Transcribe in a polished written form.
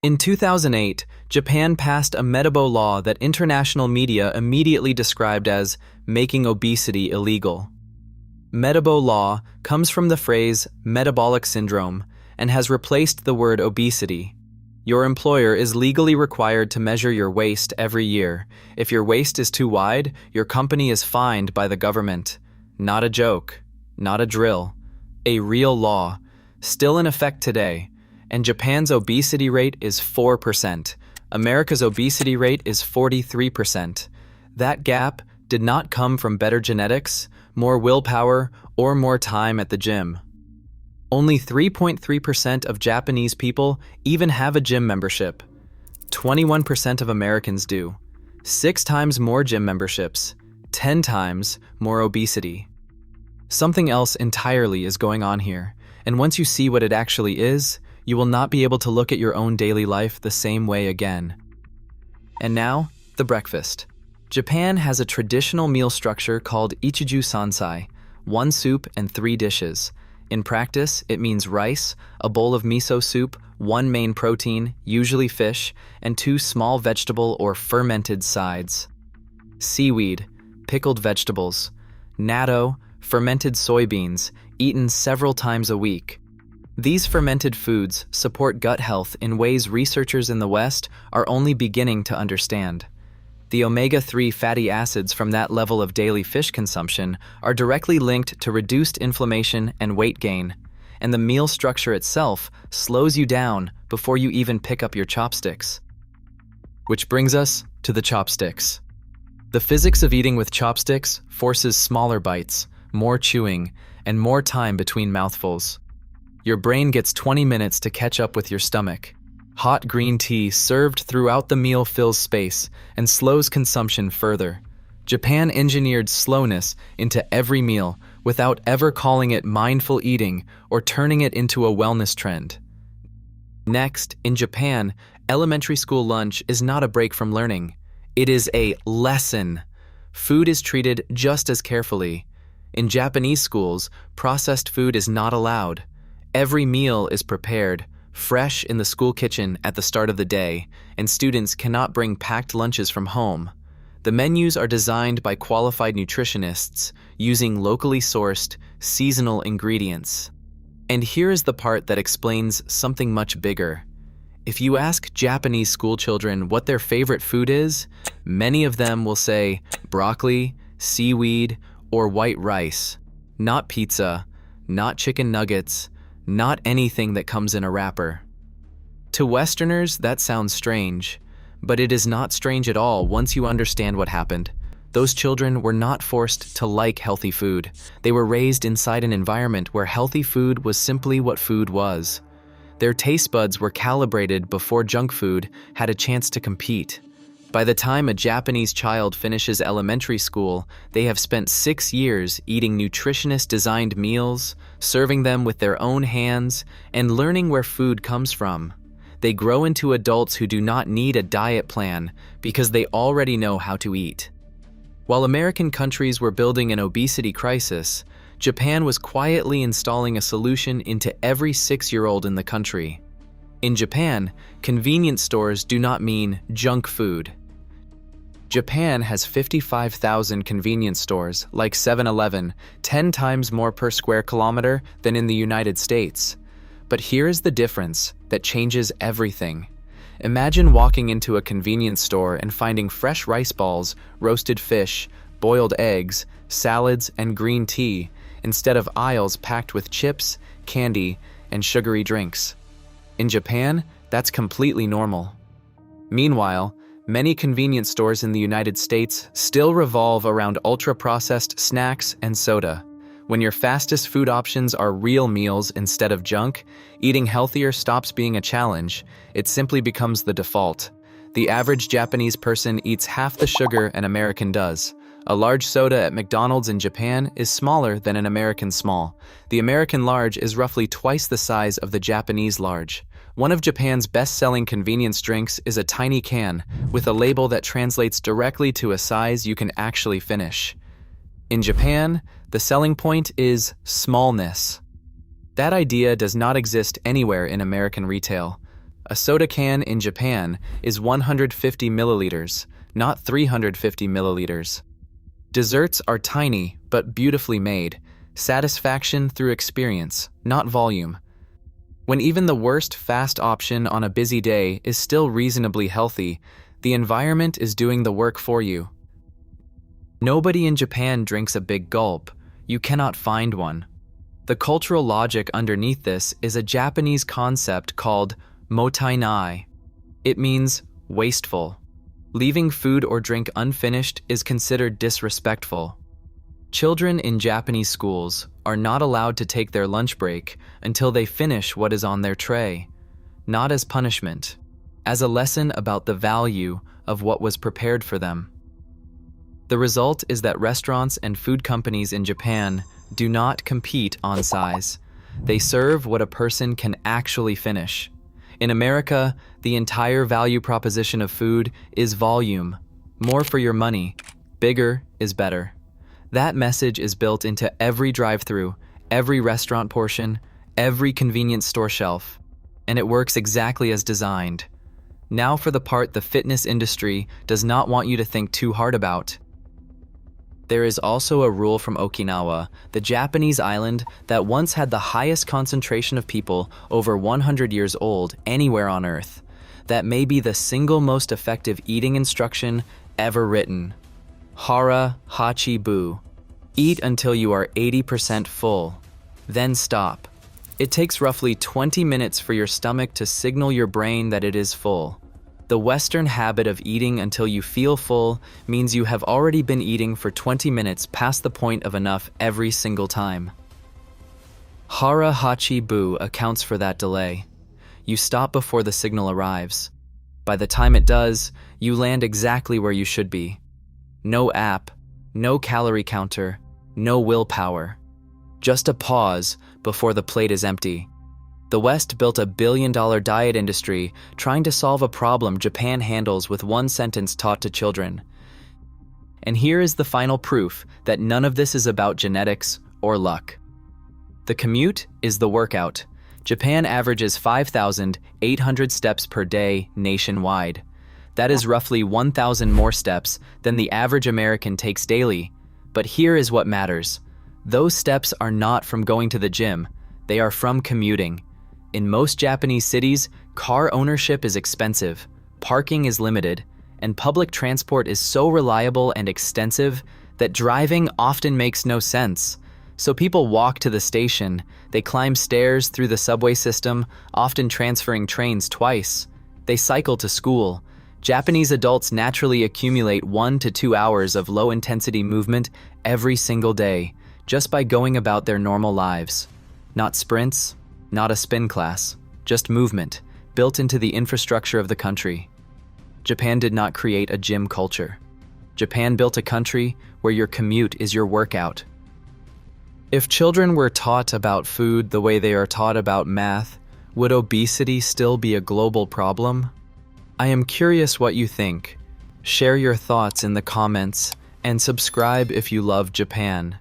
In 2008, Japan passed a Metabo law that international media immediately described as making obesity illegal. Metabo law comes from the phrase metabolic syndrome and has replaced the word obesity. Your employer is legally required to measure your waist every year. If your waist is too wide, your company is fined by the government. Not a joke, not a drill, a real law, still in effect today. And Japan's obesity rate is 4%. America's obesity rate is 43%. That gap did not come from better genetics, more willpower, or more time at the gym. Only 3.3% of Japanese people even have a gym membership. 21% of Americans do. 6 times more gym memberships. 10 times more obesity. Something else entirely is going on here, and once you see what it actually is, you will not be able to look at your own daily life the same way again. And now, the breakfast. Japan has a traditional meal structure called Ichiju Sansai, 1 soup and 3 dishes. In practice, it means rice, a bowl of miso soup, 1 main protein, usually fish, and 2 small vegetable or fermented sides. Seaweed, pickled vegetables. Natto, fermented soybeans, eaten several times a week. These fermented foods support gut health in ways researchers in the West are only beginning to understand. The omega-3 fatty acids from that level of daily fish consumption are directly linked to reduced inflammation and weight gain, and the meal structure itself slows you down before you even pick up your chopsticks. Which brings us to the chopsticks. The physics of eating with chopsticks forces smaller bites, more chewing, and more time between mouthfuls. Your brain gets 20 minutes to catch up with your stomach. Hot green tea served throughout the meal fills space and slows consumption further. Japan engineered slowness into every meal without ever calling it mindful eating or turning it into a wellness trend. Next, in Japan, elementary school lunch is not a break from learning. It is a lesson. Food is treated just as carefully. In Japanese schools, processed food is not allowed. Every meal is prepared, fresh in the school kitchen at the start of the day, and students cannot bring packed lunches from home. The menus are designed by qualified nutritionists using locally sourced, seasonal ingredients. And here is the part that explains something much bigger. If you ask Japanese schoolchildren what their favorite food is, many of them will say broccoli, seaweed, or white rice. Not pizza, not chicken nuggets, not anything that comes in a wrapper. To Westerners, that sounds strange, but it is not strange at all once you understand what happened. Those children were not forced to like healthy food. They were raised inside an environment where healthy food was simply what food was. Their taste buds were calibrated before junk food had a chance to compete. By the time a Japanese child finishes elementary school, they have spent 6 years eating nutritionist-designed meals, serving them with their own hands, and learning where food comes from. They grow into adults who do not need a diet plan because they already know how to eat. While American countries were building an obesity crisis, Japan was quietly installing a solution into every 6-year-old in the country. In Japan, convenience stores do not mean junk food. Japan has 55,000 convenience stores, like 7-Eleven, 10 times more per square kilometer than in the United States. But here is the difference that changes everything. Imagine walking into a convenience store and finding fresh rice balls, roasted fish, boiled eggs, salads, and green tea, instead of aisles packed with chips, candy, and sugary drinks. In Japan, that's completely normal. Meanwhile, many convenience stores in the United States still revolve around ultra-processed snacks and soda. When your fastest food options are real meals instead of junk, eating healthier stops being a challenge. It simply becomes the default. The average Japanese person eats half the sugar an American does. A large soda at McDonald's in Japan is smaller than an American small. The American large is roughly twice the size of the Japanese large. One of Japan's best-selling convenience drinks is a tiny can with a label that translates directly to a size you can actually finish. In Japan, the selling point is smallness. That idea does not exist anywhere in American retail. A soda can in Japan is 150 milliliters, not 350 milliliters. Desserts are tiny but beautifully made, satisfaction through experience, not volume. When even the worst fast option on a busy day is still reasonably healthy, the environment is doing the work for you. Nobody in Japan drinks a big gulp. You cannot find one. The cultural logic underneath this is a Japanese concept called mottainai. It means wasteful. Leaving food or drink unfinished is considered disrespectful. Children in Japanese schools are not allowed to take their lunch break until they finish what is on their tray, not as punishment, as a lesson about the value of what was prepared for them. The result is that restaurants and food companies in Japan do not compete on size. They serve what a person can actually finish. In America, the entire value proposition of food is volume. More for your money. Bigger is better. That message is built into every drive-thru, every restaurant portion, every convenience store shelf, and it works exactly as designed. Now for the part the fitness industry does not want you to think too hard about. There is also a rule from Okinawa, the Japanese island that once had the highest concentration of people over 100 years old anywhere on Earth. That may be the single most effective eating instruction ever written. Hara, hachi, bu. Eat until you are 80% full. Then stop. It takes roughly 20 minutes for your stomach to signal your brain that it is full. The Western habit of eating until you feel full means you have already been eating for 20 minutes past the point of enough every single time. Hara hachi bu accounts for that delay. You stop before the signal arrives. By the time it does, you land exactly where you should be. No app, no calorie counter, no willpower. Just a pause before the plate is empty. The West built a billion-dollar diet industry trying to solve a problem Japan handles with one sentence taught to children. And here is the final proof that none of this is about genetics or luck. The commute is the workout. Japan averages 5,800 steps per day nationwide. That is roughly 1,000 more steps than the average American takes daily. But here is what matters. Those steps are not from going to the gym. They are from commuting. In most Japanese cities, car ownership is expensive, parking is limited, and public transport is so reliable and extensive that driving often makes no sense. So people walk to the station, they climb stairs through the subway system, often transferring trains twice. They cycle to school. Japanese adults naturally accumulate 1 to 2 hours of low-intensity movement every single day, just by going about their normal lives. Not sprints, not a spin class, just movement, built into the infrastructure of the country. Japan did not create a gym culture. Japan built a country where your commute is your workout. If children were taught about food the way they are taught about math, would obesity still be a global problem? I am curious what you think. Share your thoughts in the comments and subscribe if you love Japan.